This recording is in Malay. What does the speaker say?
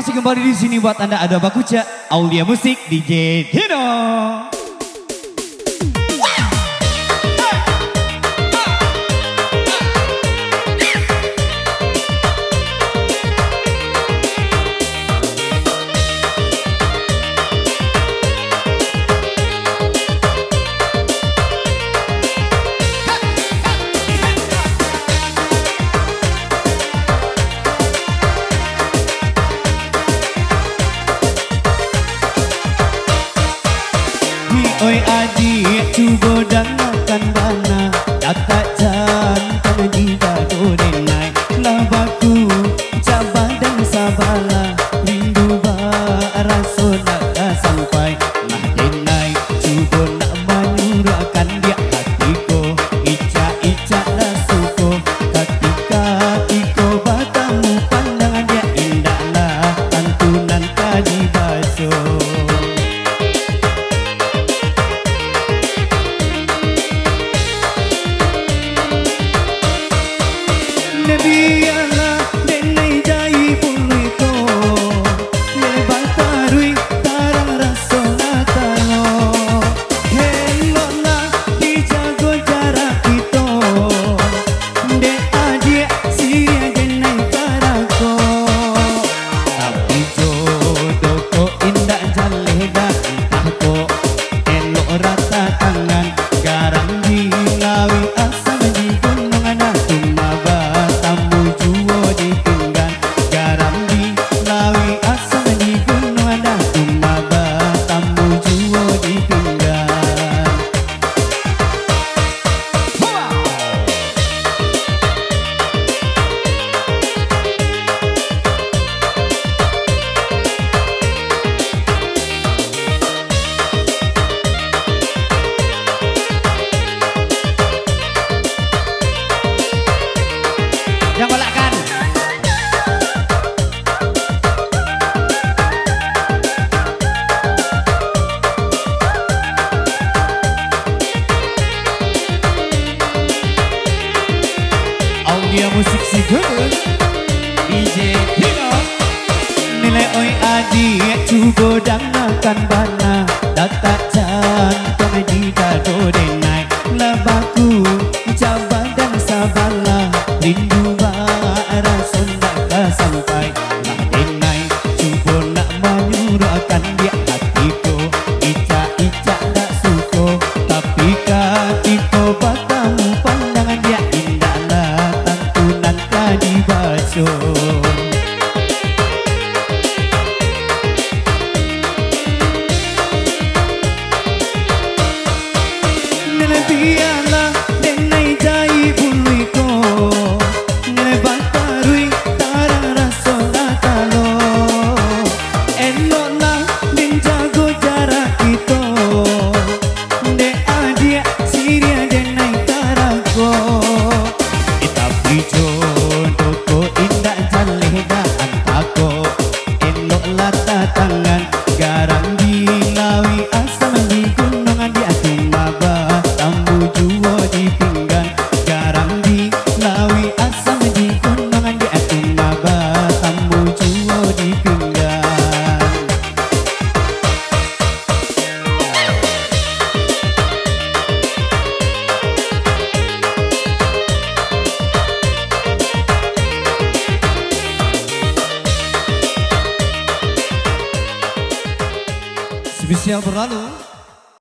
Masih kembali di sini buat Anda ada Bakuca, Aulia Musik, DJ Tino. Oi adik cuba dangakan dana Datak jantan jika dorenai Labaku cabar dan sabala Rindu baraso nak sampai Nah denai cuba nak menyurahkan dia hatiku Ica-ica dah suko Ketika bertemu pandangan dia indahlah Antunan tadi basuh Biarlah denai jai pulih ko Lebar tarui tarang rasa natalo Hello lah dijago jarak kita Dek adik siya denai karako Tapi jodoh ko indah jaleda Entah ko elok rata tangan Garam dilawi asam di gunung anak tumaba Jangan golakkan. Aulia Musik si good DJ Tino. Nilai oi adik cuba dangakan bana Datak jantung di dado denai Lebaku cabar dan sabala Rindu baraso nak sampai Nah denai cuba nak menyurahkan dia hatiku Ica-ica tak suko Tapi ketika bertemu pandangan dia indahlah Tantunan tadi basuh Biarlah denai jai pulih ko Lebar tarui tarang rasa natalo Eloklah din jago jarak kita Dek adik siria denai karako Tapi jodoh ko indah jaleda Antah ko eloklah tangan Garam dilawi asam di gunung adik tumaba Juwo di pinggan garam di lawi asam di gunungan di atumaba tambu juwo di pinggan spesial berlalu